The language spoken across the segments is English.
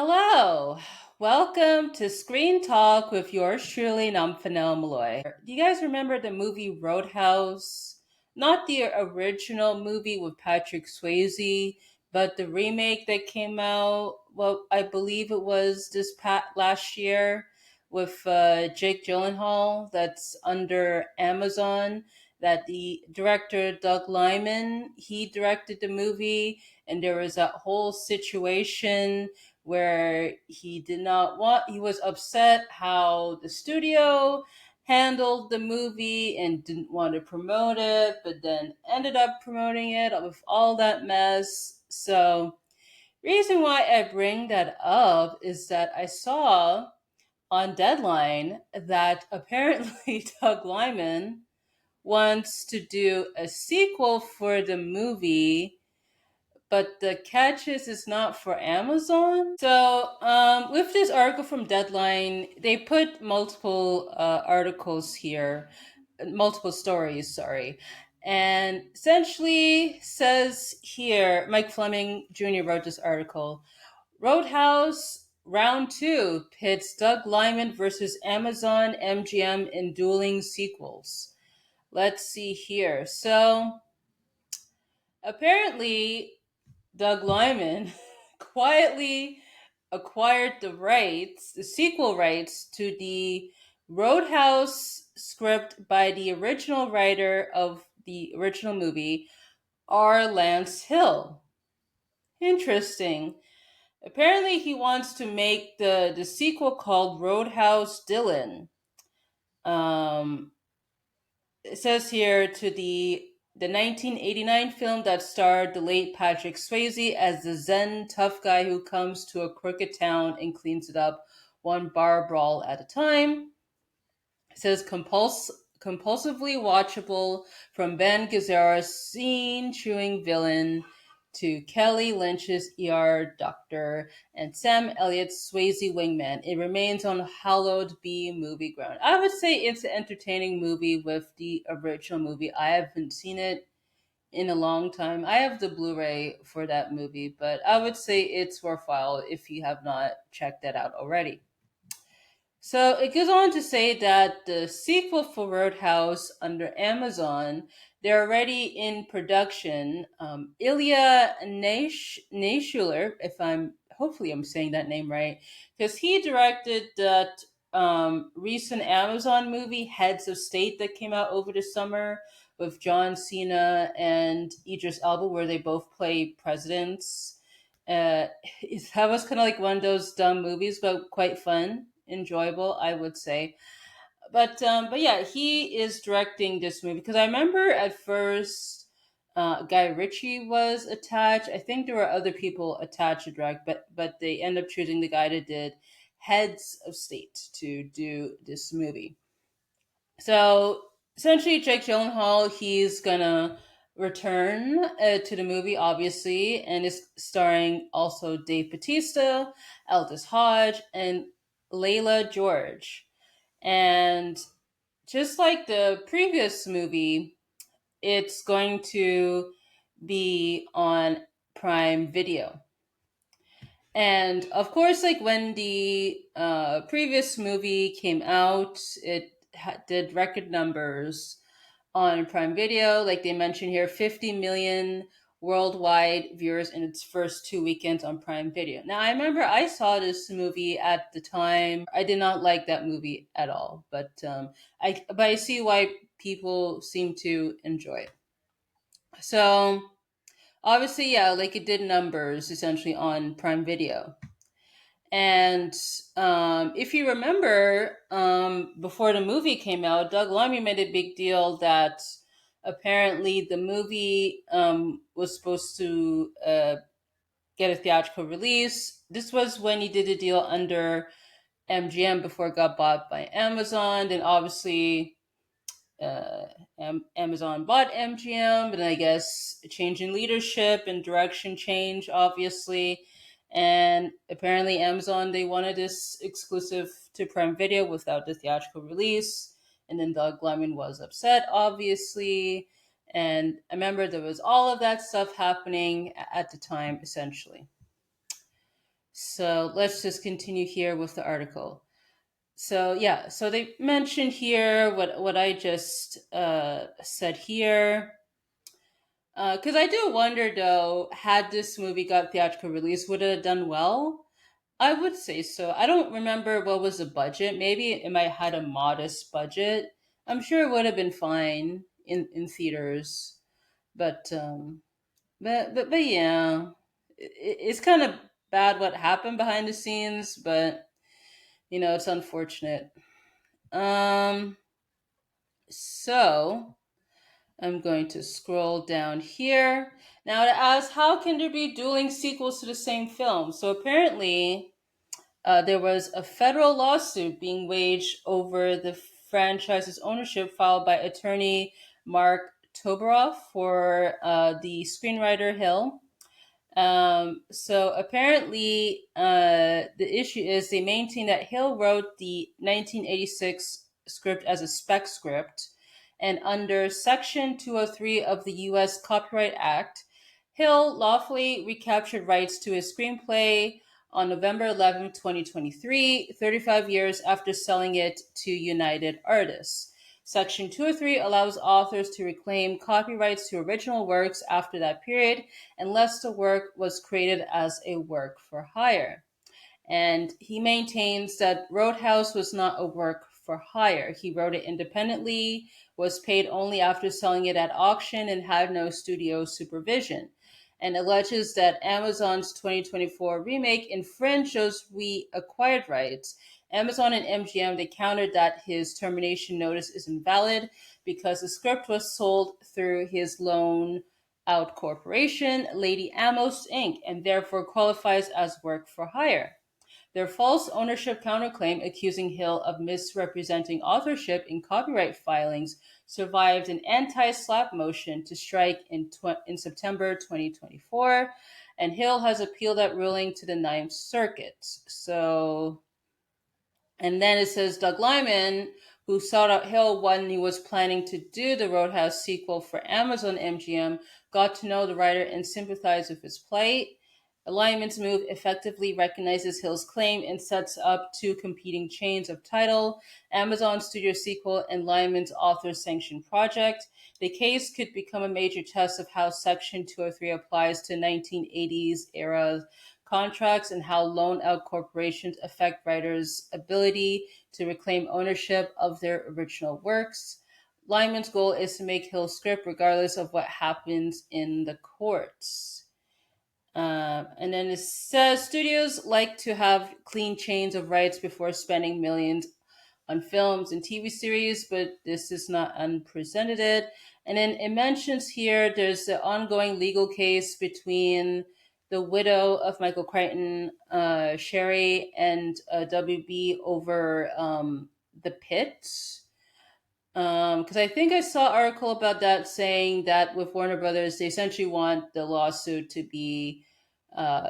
Hello, welcome to Screen Talk with yours truly, Nomfanelo. Do you guys remember the movie Roadhouse? Not the original movie with Patrick Swayze, but the remake that came out. Well, I believe it was last year with Jake Gyllenhaal. That's under Amazon. That the director Doug Liman he directed the movie, and there was that whole situation where he was upset how the studio handled the movie and didn't want to promote it, but then ended up promoting it with all that mess. So, reason why I bring that up is that I saw on Deadline that apparently Doug Lyman wants to do a sequel for the movie, but the catch is it's not for Amazon. So, with this article from Deadline, they put multiple articles here, multiple stories, sorry. And essentially says here, Mike Fleming Jr. wrote this article. Roadhouse Round 2 pits Doug Lyman versus Amazon MGM in dueling sequels. Let's see here. So, apparently, Doug Lyman quietly acquired the sequel rights to the Roadhouse script by the original writer of the original movie, R. Lance Hill. Interesting. Apparently, he wants to make the sequel called Roadhouse Dylan. Um, it says here to the 1989 film that starred the late Patrick Swayze as the Zen tough guy who comes to a crooked town and cleans it up one bar brawl at a time. It says compulsively watchable from Ben Gazzara's scene chewing villain to Kelly Lynch's ER doctor and Sam Elliott's Swayze wingman. It remains on hallowed B movie ground. I would say it's an entertaining movie with the original movie. I haven't seen it in a long time. I have the Blu-ray for that movie, but I would say it's worthwhile if you have not checked that out already. So it goes on to say that the sequel for Roadhouse under Amazon, they're already in production. Ilya Naishuler, if I'm hopefully I'm saying that name right, because he directed that recent Amazon movie Heads of State that came out over the summer with John Cena and Idris Elba, where they both play presidents. Uh, that was kind of like one of those dumb movies, but quite fun, enjoyable, I would say. But yeah, he is directing this movie because I remember at first Guy Ritchie was attached. I think there were other people attached to direct, but they end up choosing the guy that did Heads of State to do this movie. So essentially, Jake Gyllenhaal he's gonna return to the movie, obviously, and is starring also Dave Bautista, Aldous Hodge, and Layla George. And just like the previous movie, it's going to be on Prime Video. And of course, like when the previous movie came out, it did record numbers on Prime Video. Like they mentioned here, 50 million worldwide viewers in its first 2 weekends on Prime Video. Now, I remember I saw this movie at the time. I did not like that movie at all, but I see why people seem to enjoy it. So obviously, yeah, like it did numbers essentially on Prime Video. And if you remember, before the movie came out, Doug Liman made a big deal that apparently the movie was supposed to get a theatrical release. This was when he did a deal under MGM before it got bought by Amazon. Then obviously uh, Amazon bought MGM, and I guess a change in leadership and direction change, obviously. And apparently, Amazon they wanted this exclusive to Prime Video without the theatrical release. And then Doug Liman was upset, obviously. And I remember there was all of that stuff happening at the time, essentially. So let's just continue here with the article. So yeah, so they mentioned here what I just said here. Because I do wonder though, had this movie got theatrical release, would it have done well? I would say so. I don't remember what was the budget. Maybe it might had a modest budget. I'm sure it would have been fine in theaters. But but yeah, it's kind of bad what happened behind the scenes, but it's unfortunate. Um, so I'm going to scroll down here. Now it asks, how can there be dueling sequels to the same film? So apparently, there was a federal lawsuit being waged over the franchise's ownership filed by attorney Mark Toberoff for the screenwriter Hill. So apparently, the issue is they maintain that Hill wrote the 1986 script as a spec script, and under Section 203 of the U.S. Copyright Act, Hill lawfully recaptured rights to his screenplay on November 11, 2023, 35 years after selling it to United Artists. Section 203 allows authors to reclaim copyrights to original works after that period unless the work was created as a work for hire. And he maintains that Roadhouse was not a work for hire. He wrote it independently, was paid only after selling it at auction, and had no studio supervision. And alleges that Amazon's 2024 remake infringed those reacquired rights. Amazon and MGM, they countered that his termination notice is invalid because the script was sold through his loan out corporation, Lady Amos Inc., and therefore qualifies as work for hire. Their false ownership counterclaim accusing Hill of misrepresenting authorship in copyright filings survived an anti-SLAPP motion to strike in September 2024, and Hill has appealed that ruling to the Ninth Circuit. So and then it says Doug Liman, who sought out Hill when he was planning to do the Roadhouse sequel for Amazon MGM, got to know the writer and sympathized with his plight. Lyman's move effectively recognizes Hill's claim and sets up two competing chains of title, Amazon Studio sequel and Lyman's author-sanctioned project. The case could become a major test of how Section 203 applies to 1980s era contracts and how loan out corporations affect writers' ability to reclaim ownership of their original works. Lyman's goal is to make Hill's script regardless of what happens in the courts. And then it says studios like to have clean chains of rights before spending millions on films and TV series, but this is not unprecedented. And then it mentions here there's the ongoing legal case between the widow of Michael Crichton, Sherry, and WB over the pit. Because I think I saw an article about that saying that with Warner Brothers, they essentially want the lawsuit to be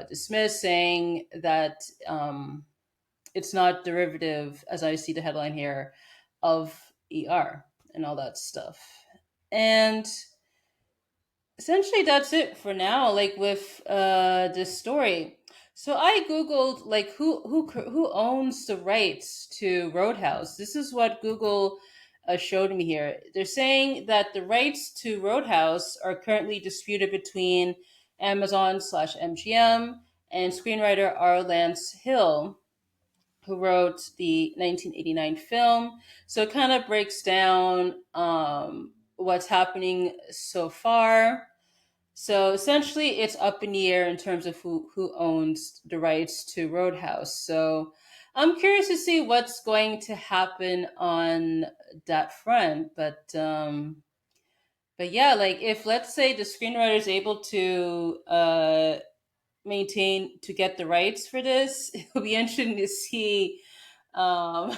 dismissed, saying that it's not derivative, as I see the headline here, of ER and all that stuff. And essentially that's it for now, like with this story. So I googled like who owns the rights to Roadhouse. This is what Google showed me here. They're saying that the rights to Roadhouse are currently disputed between Amazon slash MGM and screenwriter R. Lance Hill, who wrote the 1989 film. So it kind of breaks down what's happening so far. So essentially, it's up in the air in terms of who owns the rights to Roadhouse. So I'm curious to see what's going to happen on that front. But yeah, like if let's say the screenwriter is able to maintain to get the rights for this, it'll be interesting to see um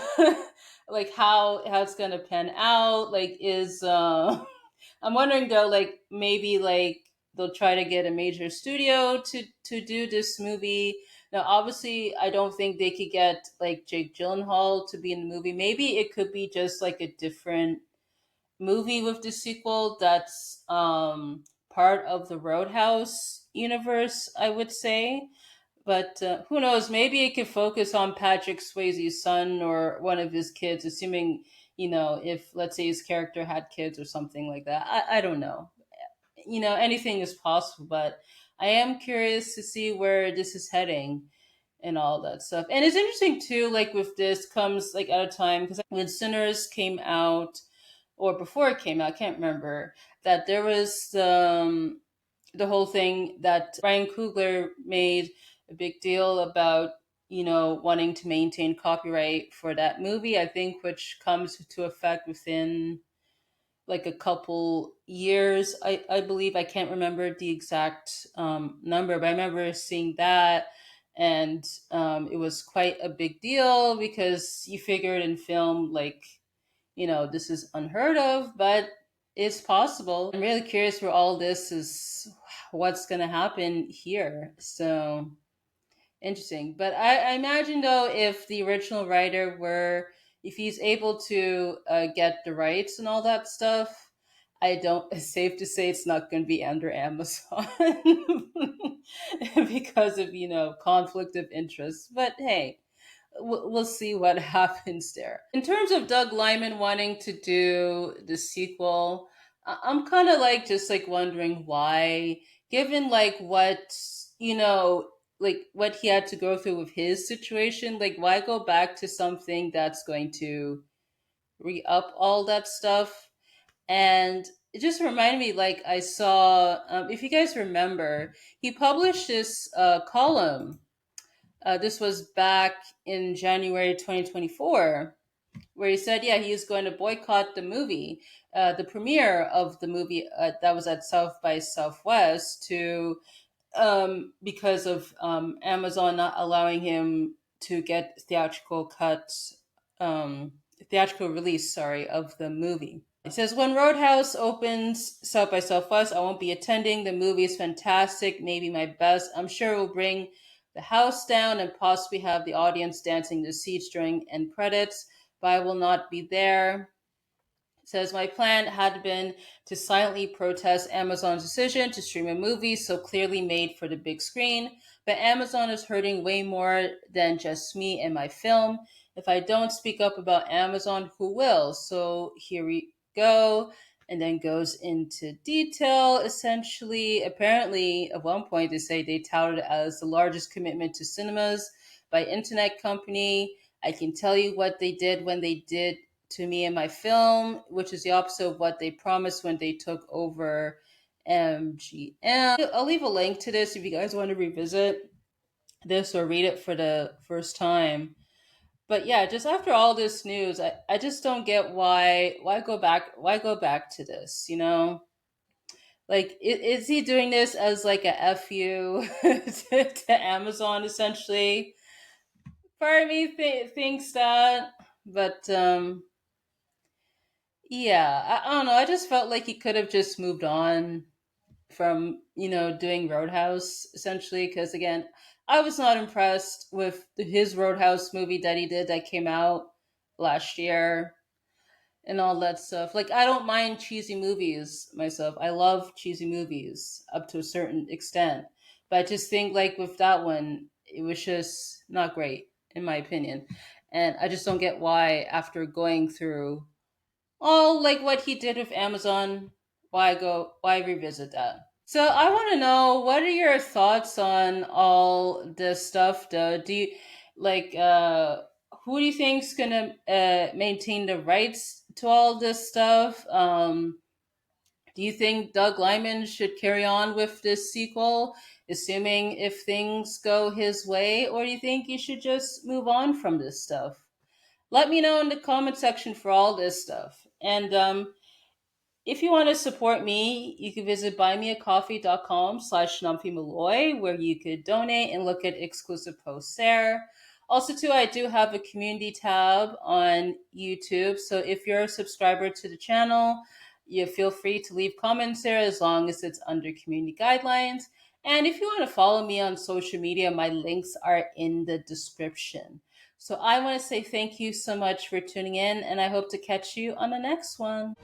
like how it's gonna pan out. Like is I'm wondering though, like maybe like they'll try to get a major studio to do this movie. Now, obviously, I don't think they could get like Jake Gyllenhaal to be in the movie. Maybe it could be just like a different movie with the sequel that's part of the Roadhouse universe, I would say. But who knows? Maybe it could focus on Patrick Swayze's son or one of his kids, assuming, if, let's say, his character had kids or something like that. I don't know. Anything is possible, but I am curious to see where this is heading and all that stuff. And it's interesting too, like with this comes like at a time because when Sinners came out, or before it came out, I can't remember, that there was the whole thing that Ryan Coogler made a big deal about, wanting to maintain copyright for that movie, I think, which comes to effect within like a couple years, I believe. I can't remember the exact number, but I remember seeing that. And it was quite a big deal because you figured in film, like, this is unheard of, but it's possible. I'm really curious where all this is, what's going to happen here. So interesting. But I imagine, though, if the original writer were, if he's able to get the rights and all that stuff, I don't, it's safe to say it's not going to be under Amazon because of, conflict of interest. But hey, we'll see what happens there. In terms of Doug Liman wanting to do the sequel, I'm kind of like just like wondering why, given like what, you know, like what he had to go through with his situation, like why go back to something that's going to re up all that stuff? And it just reminded me, like I saw, if you guys remember, he published this column. This was back in January 2024, where he said, yeah, he was going to boycott the movie, the premiere of the movie that was at South by Southwest, to because of Amazon not allowing him to get theatrical release, sorry, of the movie. It says, when Roadhouse opens South by Southwest, I won't be attending. The movie is fantastic, maybe my best. I'm sure it will bring the house down and possibly have the audience dancing in the seats during end credits, but I will not be there. It says, my plan had been to silently protest Amazon's decision to stream a movie so clearly made for the big screen, but Amazon is hurting way more than just me and my film. If I don't speak up about Amazon, who will? So here we go. And then goes into detail, essentially. Apparently, at one point, they say they touted it as the largest commitment to cinemas by internet company. I can tell you what they did when they did to me and my film, which is the opposite of what they promised when they took over MGM. I'll leave a link to this if you guys want to revisit this or read it for the first time. But yeah, just after all this news, I just don't get why go back to this, Like, is he doing this as like a fu to Amazon essentially? Part of me thinks that, but yeah, I don't know. I just felt like he could have just moved on from, doing Roadhouse essentially. Because again, I was not impressed with his Roadhouse movie that he did that came out last year and all that stuff. Like, I don't mind cheesy movies myself. I love cheesy movies up to a certain extent. But I just think, like, with that one, it was just not great, in my opinion. And I just don't get why, after going through all like what he did with Amazon, why revisit that? So I want to know, what are your thoughts on all this stuff though? Do you like who do you think's gonna maintain the rights to all this stuff? Do you think Doug Lyman should carry on with this sequel, assuming if things go his way, or do you think he should just move on from this stuff? Let me know in the comment section for all this stuff. And if you want to support me, you can visit buymeacoffee.com/numpymalloy, where you could donate and look at exclusive posts there. Also, too, I do have a community tab on YouTube. So if you're a subscriber to the channel, you feel free to leave comments there as long as it's under community guidelines. And if you want to follow me on social media, my links are in the description. So I want to say thank you so much for tuning in, and I hope to catch you on the next one.